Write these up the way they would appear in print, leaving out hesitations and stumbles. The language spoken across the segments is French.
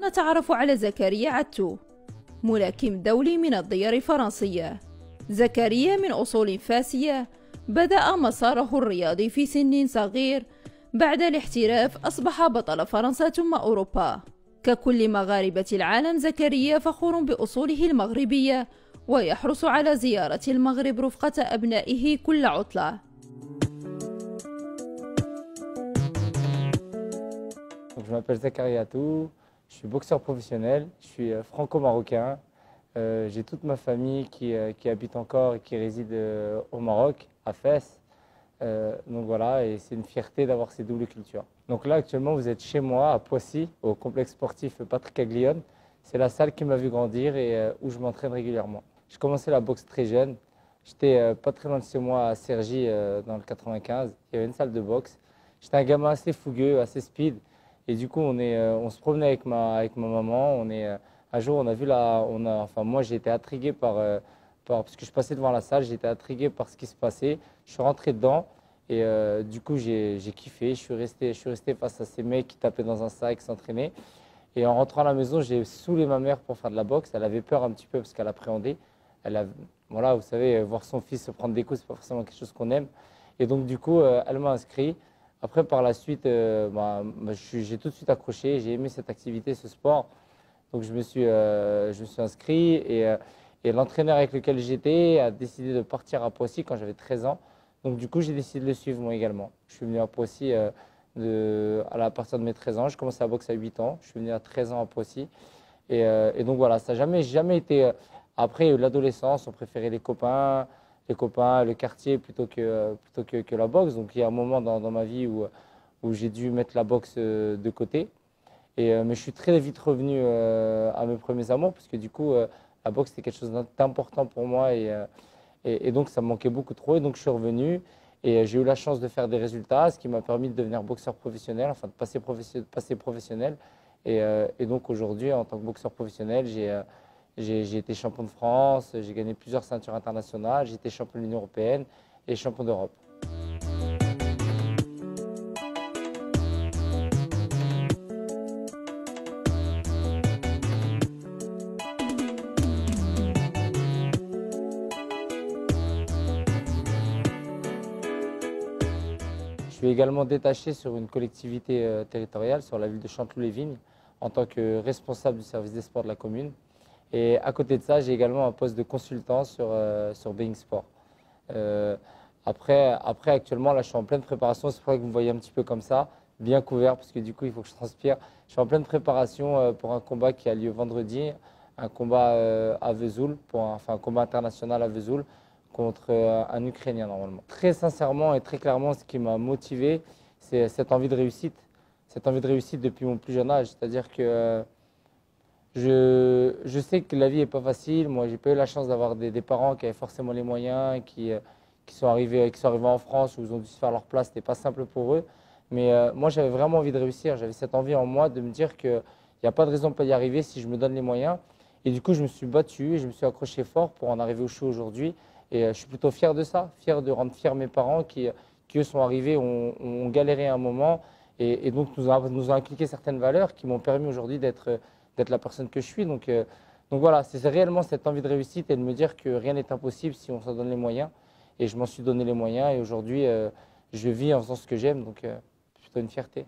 نتعرف على زكريا عتو، ملاكم دولي من الديار الفرنسية. زكريا من أصول فاسية، بدأ مساره الرياضي في سن صغير. بعد الاحتراف أصبح بطل فرنسا ثم أوروبا. ككل مغاربة العالم، زكريا فخور بأصوله المغربية ويحرص على زيارة المغرب رفقة أبنائه كل عطلة. Je m'appelle Zakaria Atou, je suis boxeur professionnel, je suis franco-marocain. J'ai toute ma famille qui habite encore et qui réside au Maroc, à Fès. Donc voilà, et c'est une fierté d'avoir ces doubles cultures. Donc là, actuellement, vous êtes chez moi, à Poissy, au complexe sportif Patrick Aglione. C'est la salle qui m'a vu grandir et où je m'entraîne régulièrement. J'ai commencé la boxe très jeune. J'étais pas très loin de chez moi, à Cergy, dans le 95. Il y avait une salle de boxe. J'étais un gamin assez fougueux, assez speed. Et du coup, on se promenait avec ma maman. Un jour, on a vu enfin, moi, j'ai été intrigué parce que je passais devant la salle, j'ai été intrigué par ce qui se passait. Je suis rentré dedans et du coup, j'ai kiffé. Je suis resté face à ces mecs qui tapaient dans un sac, qui s'entraînaient. Et en rentrant à la maison, j'ai saoulé ma mère pour faire de la boxe. Elle avait peur un petit peu parce qu'elle appréhendait. Voilà, vous savez, voir son fils se prendre des coups, c'est pas forcément quelque chose qu'on aime. Et donc, du coup, elle m'a inscrit. Après, par la suite, j'ai tout de suite accroché, j'ai aimé cette activité, ce sport. Donc, je me suis inscrit et l'entraîneur avec lequel j'étais a décidé de partir à Poissy quand j'avais 13 ans. Donc, du coup, j'ai décidé de le suivre moi également. Je suis venu à Poissy à partir de mes 13 ans. Je commençais à boxer à 8 ans. Je suis venu à 13 ans à Poissy. Et donc, voilà, ça n'a jamais été. Après, l'adolescence, on préférait les copains, le quartier plutôt que la boxe. Donc il y a un moment dans ma vie où j'ai dû mettre la boxe de côté. Mais je suis très vite revenu à mes premiers amours parce que du coup, la boxe c'était quelque chose d'important pour moi et donc ça me manquait beaucoup trop. Et donc je suis revenu et j'ai eu la chance de faire des résultats, ce qui m'a permis de devenir boxeur professionnel, enfin de passer professionnel. Et donc aujourd'hui, en tant que boxeur professionnel, j'ai été champion de France, j'ai gagné plusieurs ceintures internationales, j'ai été champion de l'Union européenne et champion d'Europe. Je suis également détaché sur une collectivité territoriale, sur la ville de Chanteloup-les-Vignes, en tant que responsable du service des sports de la commune. Et à côté de ça, j'ai également un poste de consultant sur Being Sport. Après, actuellement, là, je suis en pleine préparation. C'est pour ça que vous me voyez un petit peu comme ça, bien couvert, parce que du coup, il faut que je transpire. Je suis en pleine préparation pour un combat qui a lieu vendredi, un combat à Vesoul, un combat international à Vesoul, contre un Ukrainien normalement. Très sincèrement et très clairement, ce qui m'a motivé, c'est cette envie de réussite. Cette envie de réussite depuis mon plus jeune âge. C'est-à-dire que je sais que la vie n'est pas facile. Moi, j'ai pas eu la chance d'avoir des parents qui avaient forcément les moyens, qui sont arrivés en France où ils ont dû se faire leur place. C'était pas simple pour eux. Mais moi, j'avais vraiment envie de réussir. J'avais cette envie en moi de me dire qu'il n'y a pas de raison de pas y arriver si je me donne les moyens. Et du coup, je me suis battu et je me suis accroché fort pour en arriver au show aujourd'hui. Et je suis plutôt fier de ça, fier de rendre fiers mes parents qui eux sont arrivés, ont galéré un moment et donc nous ont inculqué certaines valeurs qui m'ont permis aujourd'hui d'être la personne que je suis. Donc voilà, c'est réellement cette envie de réussite et de me dire que rien n'est impossible si on s'en donne les moyens. Et je m'en suis donné les moyens et aujourd'hui, je vis en faisant ce que j'aime, donc c'est plutôt une fierté.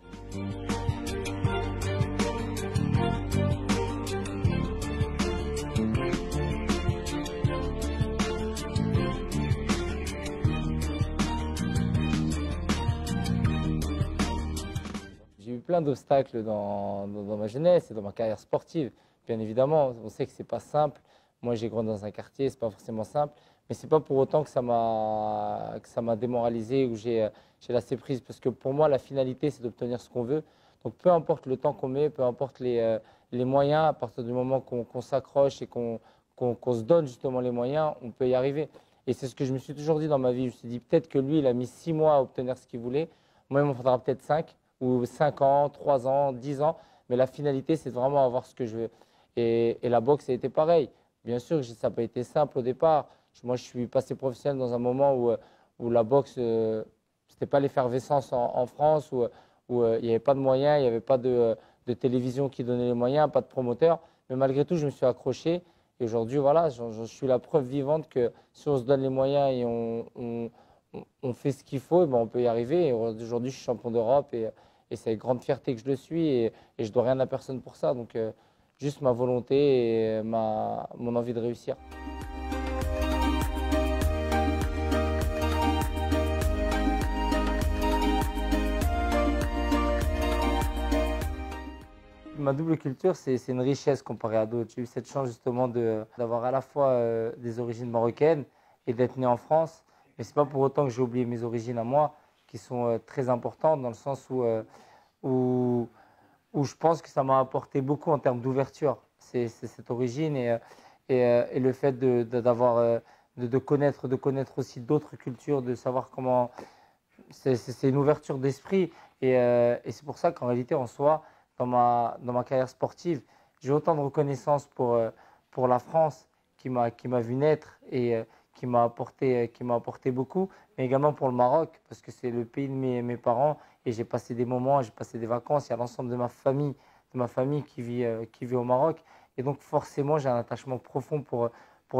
J'ai eu plein d'obstacles dans ma jeunesse et dans ma carrière sportive. Bien évidemment, on sait que ce n'est pas simple. Moi, j'ai grandi dans un quartier, ce n'est pas forcément simple. Mais ce n'est pas pour autant que ça m'a démoralisé ou j'ai lâché prise. Parce que pour moi, la finalité, c'est d'obtenir ce qu'on veut. Donc, peu importe le temps qu'on met, peu importe les moyens, à partir du moment qu'on s'accroche et qu'on se donne justement les moyens, on peut y arriver. Et c'est ce que je me suis toujours dit dans ma vie. Je me suis dit, peut-être que lui, il a mis 6 mois à obtenir ce qu'il voulait. Moi, il m'en faudra peut-être 5. Ou 5 ans, 3 ans, 10 ans. Mais la finalité, c'est vraiment avoir ce que je veux. Et la boxe, ça a été pareil. Bien sûr que ça n'a pas été simple au départ. Moi, je suis passé professionnel dans un moment où la boxe, ce n'était pas l'effervescence en France, où il n'y avait pas de moyens, il n'y avait pas de de télévision qui donnait les moyens, pas de promoteur. Mais malgré tout, je me suis accroché. Et aujourd'hui, voilà, je suis la preuve vivante que si on se donne les moyens et on fait ce qu'il faut, et ben on peut y arriver. Et aujourd'hui, je suis champion d'Europe et c'est avec grande fierté que je le suis. Et je ne dois rien à personne pour ça. Donc, juste ma volonté et mon envie de réussir. Ma double culture, c'est une richesse comparée à d'autres. J'ai eu cette chance justement d'avoir à la fois des origines marocaines et d'être né en France. Mais ce n'est pas pour autant que j'ai oublié mes origines à moi, qui sont très importantes dans le sens où, où je pense que ça m'a apporté beaucoup en termes d'ouverture. C'est cette origine et le fait de connaître aussi d'autres cultures, de savoir comment. C'est une ouverture d'esprit et c'est pour ça qu'en réalité, en soi, dans ma carrière sportive, j'ai autant de reconnaissance pour la France qui m'a vu naître et qui m'a apporté beaucoup, mais également pour le Maroc, parce que c'est le pays de mes parents et j'ai passé des moments, j'ai passé des vacances, il y a l'ensemble de ma famille qui vit au Maroc. Et donc forcément, j'ai un attachement profond pour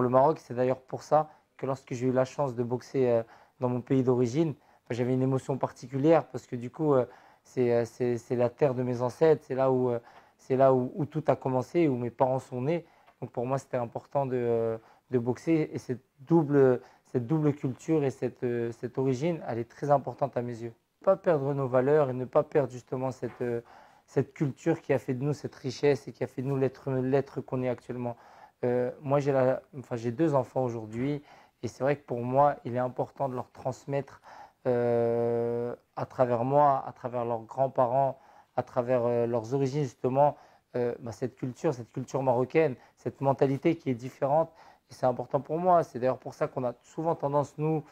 le Maroc. C'est d'ailleurs pour ça que lorsque j'ai eu la chance de boxer dans mon pays d'origine, j'avais une émotion particulière parce que du coup, c'est la terre de mes ancêtres, c'est là où tout a commencé, où mes parents sont nés. Donc pour moi, c'était important de boxer et cette double culture et cette origine, elle est très importante à mes yeux. Ne pas perdre nos valeurs et ne pas perdre justement cette culture qui a fait de nous cette richesse et qui a fait de nous l'être qu'on est actuellement. Moi, j'ai deux enfants aujourd'hui et c'est vrai que pour moi, il est important de leur transmettre à travers moi, à travers leurs grands-parents, à travers leurs origines justement, cette culture marocaine, cette mentalité qui est différente. Et c'est important pour moi. C'est d'ailleurs pour ça qu'on a souvent tendance, nous,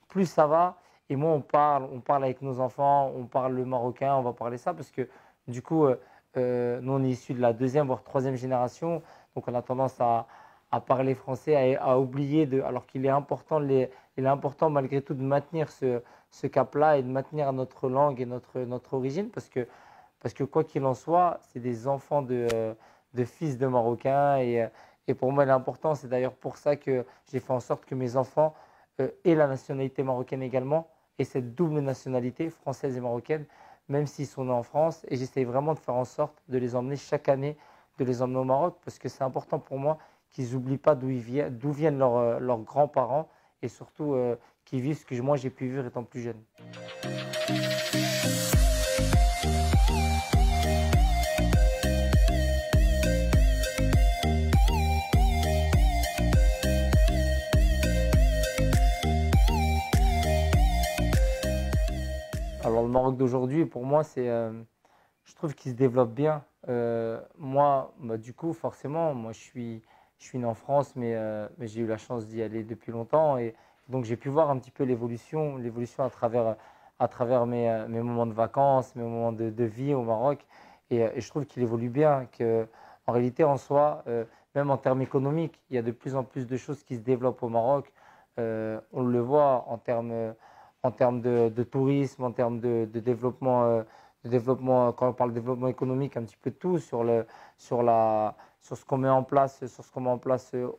plus ça va, et moins on parle avec nos enfants, on parle le marocain, on va parler ça, parce que du coup, nous, on est issus de la deuxième, voire troisième génération, donc on a tendance à parler français, à oublier, alors qu'il est important, il est important malgré tout de maintenir ce cap-là et de maintenir notre langue et notre origine, parce que quoi qu'il en soit, c'est des enfants de fils de Marocains. Et pour moi, l'important, c'est d'ailleurs pour ça que j'ai fait en sorte que mes enfants aient la nationalité marocaine également, et cette double nationalité, française et marocaine, même s'ils sont nés en France. Et j'essaye vraiment de faire en sorte de les emmener chaque année, de les emmener au Maroc, parce que c'est important pour moi qu'ils n'oublient pas d'où viennent leurs grands-parents, et surtout qu'ils vivent ce que moi j'ai pu vivre étant plus jeune. Alors le Maroc d'aujourd'hui, pour moi, je trouve qu'il se développe bien. Moi, du coup, forcément, moi je suis né en France, mais j'ai eu la chance d'y aller depuis longtemps. Et donc j'ai pu voir un petit peu l'évolution à travers mes moments de vacances, mes moments de vie au Maroc. Et je trouve qu'il évolue bien, qu'en réalité, en soi, même en termes économiques, il y a de plus en plus de choses qui se développent au Maroc. On le voit en termes de tourisme, en termes de développement, quand on parle de développement économique, un petit peu de tout, sur ce qu'on met en place,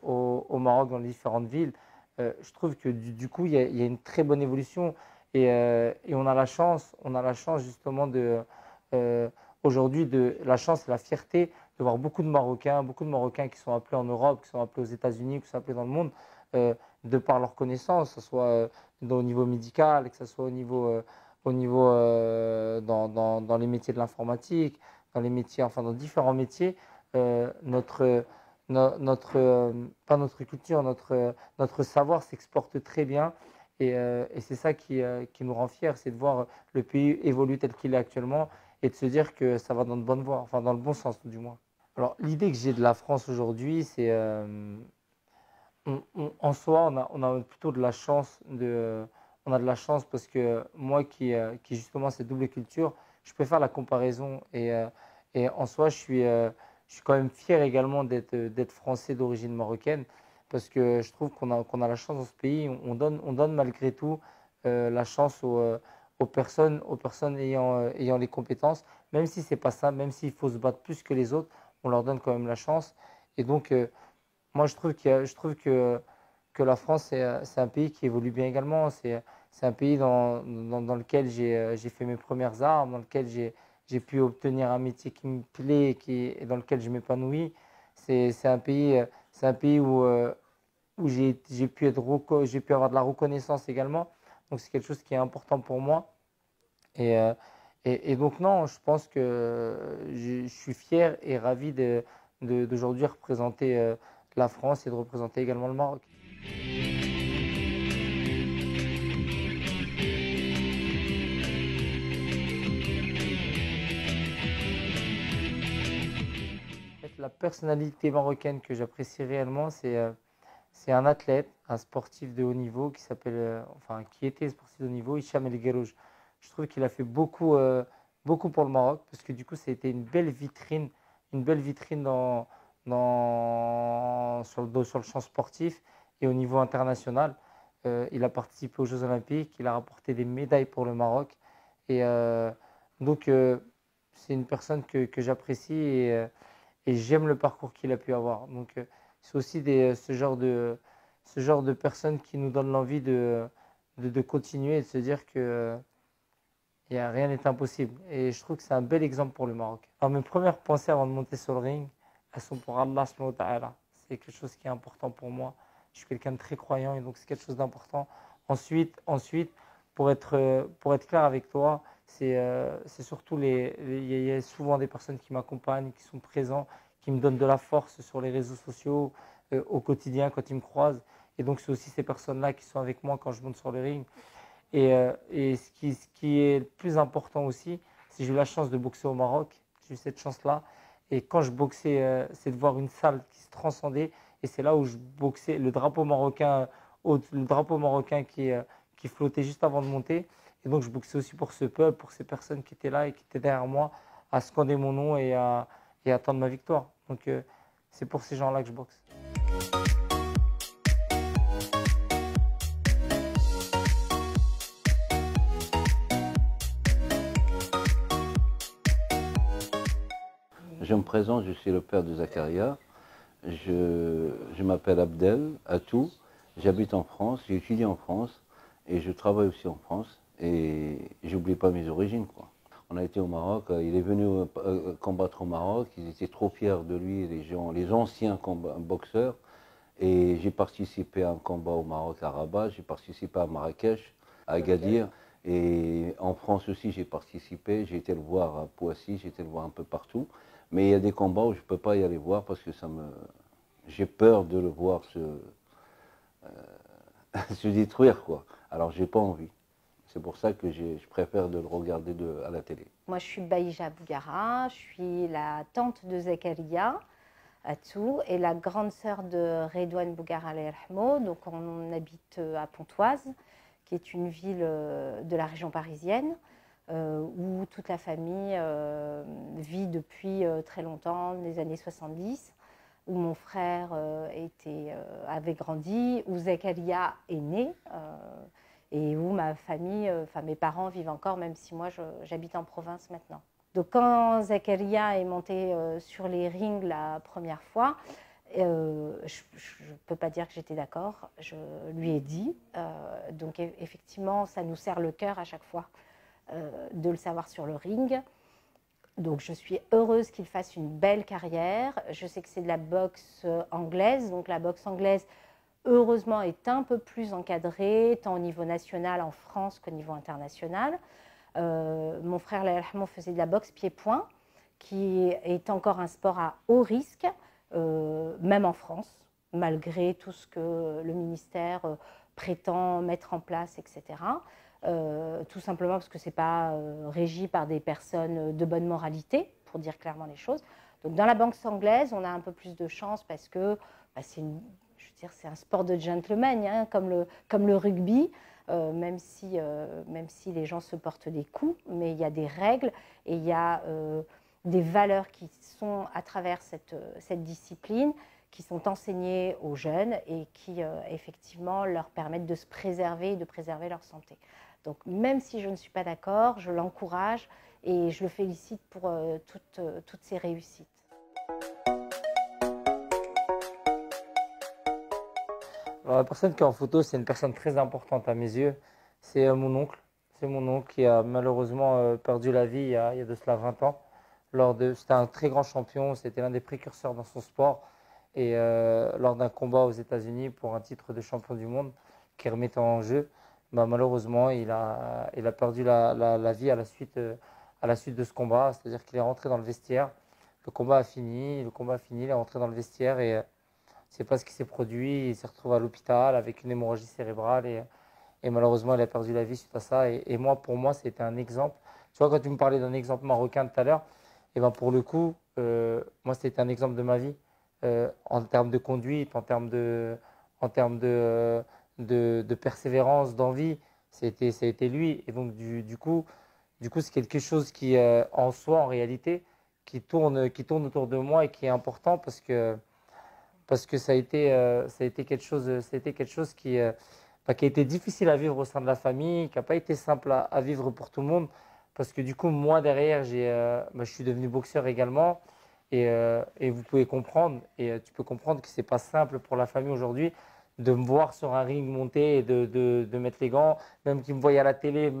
au Maroc dans les différentes villes. Je trouve que du coup, il y a une très bonne évolution et on a la chance justement aujourd'hui, la chance et la fierté de voir beaucoup de Marocains qui sont appelés en Europe, qui sont appelés aux États-Unis, qui sont appelés dans le monde, de par leur connaissance, que ce soit au niveau médical, que ce soit dans les métiers de l'informatique, dans les métiers, enfin dans différents métiers, pas notre culture, notre savoir s'exporte très bien et c'est ça qui nous rend fiers, c'est de voir le pays évoluer tel qu'il est actuellement et de se dire que ça va dans de bonnes voies, enfin dans le bon sens du moins. Alors l'idée que j'ai de la France aujourd'hui, c'est en soi, on a plutôt de la chance on a de la chance parce que moi qui justement cette double culture, je peux faire la comparaison et en soi, je suis quand même fier également d'être français d'origine marocaine parce que je trouve qu'on a la chance dans ce pays, on donne malgré tout la chance aux personnes ayant les compétences, même si c'est pas ça, même s'il faut se battre plus que les autres, on leur donne quand même la chance. Et donc, moi, je trouve que la France, c'est un pays qui évolue bien également. C'est un pays dans lequel j'ai fait mes premières armes, dans lequel j'ai pu obtenir un métier qui me plaît et dans lequel je m'épanouis. C'est un pays où j'ai pu avoir de la reconnaissance également. Donc, c'est quelque chose qui est important pour moi. Et, euh, et donc, non, je pense que je suis fier et ravi d'aujourd'hui représenter la France et de représenter également le Maroc. En fait, la personnalité marocaine que j'apprécie réellement, c'est un athlète, un sportif de haut niveau qui s'appelle, enfin, qui était sportif de haut niveau, Hicham El Guerrouj. Je trouve qu'il a fait beaucoup pour le Maroc parce que du coup, ça a été une belle vitrine sur le champ sportif et au niveau international. Il a participé aux Jeux Olympiques, il a rapporté des médailles pour le Maroc. Et donc, c'est une personne que j'apprécie et j'aime le parcours qu'il a pu avoir. Donc, c'est aussi ce genre de personnes qui nous donnent l'envie de continuer et de se dire que rien n'est impossible. Et je trouve que c'est un bel exemple pour le Maroc. Alors, mes premières pensées avant de monter sur le ring, elles sont pour Allah subhanahu wa ta'ala. C'est quelque chose qui est important pour moi. Je suis quelqu'un de très croyant et donc c'est quelque chose d'important. Ensuite, pour être clair avec toi, c'est surtout il y a souvent des personnes qui m'accompagnent, qui sont présents, qui me donnent de la force sur les réseaux sociaux, au quotidien quand ils me croisent. Et donc c'est aussi ces personnes-là qui sont avec moi quand je monte sur le ring. Et ce qui est le plus important aussi, c'est que j'ai eu la chance de boxer au Maroc. J'ai eu cette chance-là. Et quand je boxais, c'est de voir une salle qui se transcendait. Et c'est là où je boxais le drapeau marocain, qui flottait juste avant de monter. Et donc je boxais aussi pour ce peuple, pour ces personnes qui étaient là et qui étaient derrière moi, à scander mon nom et à attendre ma victoire. Donc c'est pour ces gens-là que je boxe. Je me présente, je suis le père de Zakaria. Je m'appelle Abdel Atou. J'habite en France, j'ai étudié en France et je travaille aussi en France. Et j'oublie pas mes origines, quoi. On a été au Maroc, il est venu combattre au Maroc, ils étaient trop fiers de lui, les anciens boxeurs. Et j'ai participé à un combat au Maroc à Rabat, j'ai participé à Marrakech, à Agadir. Et en France aussi, j'ai participé, j'ai été le voir à Poissy, j'ai été le voir un peu partout. Mais il y a des combats où je ne peux pas y aller voir parce que j'ai peur de le voir se détruire, quoi. Alors, j'ai pas envie. C'est pour ça que je préfère de le regarder à la télé. Moi, je suis Baïja Bougara, je suis la tante de Zakaria Atou et la grande sœur de Redouane Bougara Alayhi Rahmo. Donc, on habite à Pontoise, qui est une ville de la région parisienne, où toute la famille vit depuis très longtemps, les années 70, où mon frère avait grandi, où Zakaria est né, et où ma famille, mes parents vivent encore, même si moi j'habite en province maintenant. Donc quand Zakaria est monté sur les rings la première fois, je ne peux pas dire que j'étais d'accord, je lui ai dit. Donc effectivement, ça nous serre le cœur à chaque fois de le savoir sur le ring. Donc je suis heureuse qu'il fasse une belle carrière. Je sais que c'est de la boxe anglaise, donc la boxe anglaise, heureusement, est un peu plus encadrée, tant au niveau national en France qu'au niveau international. Mon frère Lahmo faisait de la boxe pied-point, qui est encore un sport à haut risque, même en France, malgré tout ce que le ministère prétend mettre en place, etc. Tout simplement parce que ce n'est pas régi par des personnes de bonne moralité, pour dire clairement les choses. Donc dans la boxe anglaise, on a un peu plus de chance parce que c'est un sport de gentleman, hein, comme le rugby, même si les gens se portent des coups, mais il y a des règles et il y a des valeurs qui sont à travers cette discipline, qui sont enseignées aux jeunes et qui effectivement leur permettent de se préserver et de préserver leur santé. Donc même si je ne suis pas d'accord, je l'encourage et je le félicite pour toutes ses réussites. Alors, la personne qui est en photo, c'est une personne très importante à mes yeux. C'est mon oncle. C'est mon oncle qui a malheureusement perdu la vie il y a de cela 20 ans. C'était un très grand champion, c'était l'un des précurseurs dans son sport. Et lors d'un combat aux États-Unis pour un titre de champion du monde qui remettait en jeu, bah, malheureusement, il a perdu la vie à la suite de ce combat. C'est-à-dire qu'il est rentré dans le vestiaire. Le combat a fini, il est rentré dans le vestiaire et c'est pas ce qui s'est produit. Il s'est retrouvé à l'hôpital avec une hémorragie cérébrale et malheureusement, il a perdu la vie suite à ça. Et moi, pour moi, c'était un exemple. Tu vois, quand tu me parlais d'un exemple marocain tout à l'heure, et ben pour le coup, moi, c'était un exemple de ma vie en termes de conduite, en termes de persévérance, d'envie. Ça a été lui. Et donc, du coup, c'est quelque chose qui, en soi, en réalité, qui tourne autour de moi et qui est important parce que ça a été quelque chose qui a été difficile à vivre au sein de la famille, qui n'a pas été simple à vivre pour tout le monde. Parce que du coup, moi, derrière, je suis devenu boxeur également. Et vous pouvez comprendre, et tu peux comprendre que ce n'est pas simple pour la famille aujourd'hui de me voir sur un ring monter et de mettre les gants. Même qu'ils me voient à la télé,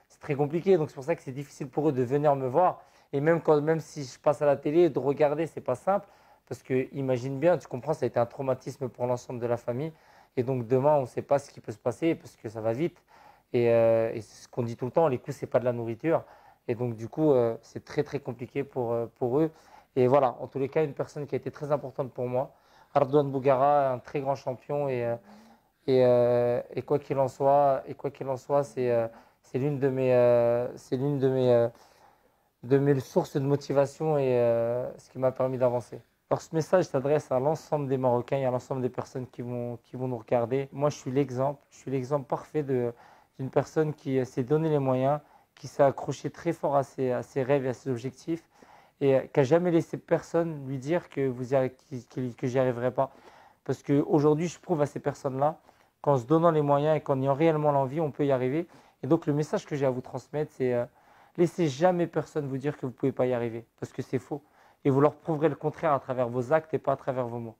c'est très compliqué. Donc c'est pour ça que c'est difficile pour eux de venir me voir. Et même si je passe à la télé, de regarder, c'est pas simple. Parce que imagine bien, tu comprends, ça a été un traumatisme pour l'ensemble de la famille. Et donc demain, on ne sait pas ce qui peut se passer parce que ça va vite. Et c'est ce qu'on dit tout le temps, les coups, ce n'est pas de la nourriture. Et donc du coup, c'est très très compliqué pour eux. Et voilà, en tous les cas, une personne qui a été très importante pour moi. Ardouane Bougara, un très grand champion. Et quoi qu'il en soit, c'est l'une de mes sources de motivation et ce qui m'a permis d'avancer. Alors ce message s'adresse à l'ensemble des Marocains et à l'ensemble des personnes qui vont nous regarder. Moi, je suis l'exemple parfait d'une personne qui s'est donné les moyens, qui s'est accroché très fort à ses rêves et à ses objectifs et qui n'a jamais laissé personne lui dire que j'y arriverai pas. Parce qu'aujourd'hui, je prouve à ces personnes-là qu'en se donnant les moyens et qu'en ayant réellement l'envie, on peut y arriver. Et donc le message que j'ai à vous transmettre, c'est laissez jamais personne vous dire que vous ne pouvez pas y arriver, parce que c'est faux. Et vous leur prouverez le contraire à travers vos actes et pas à travers vos mots.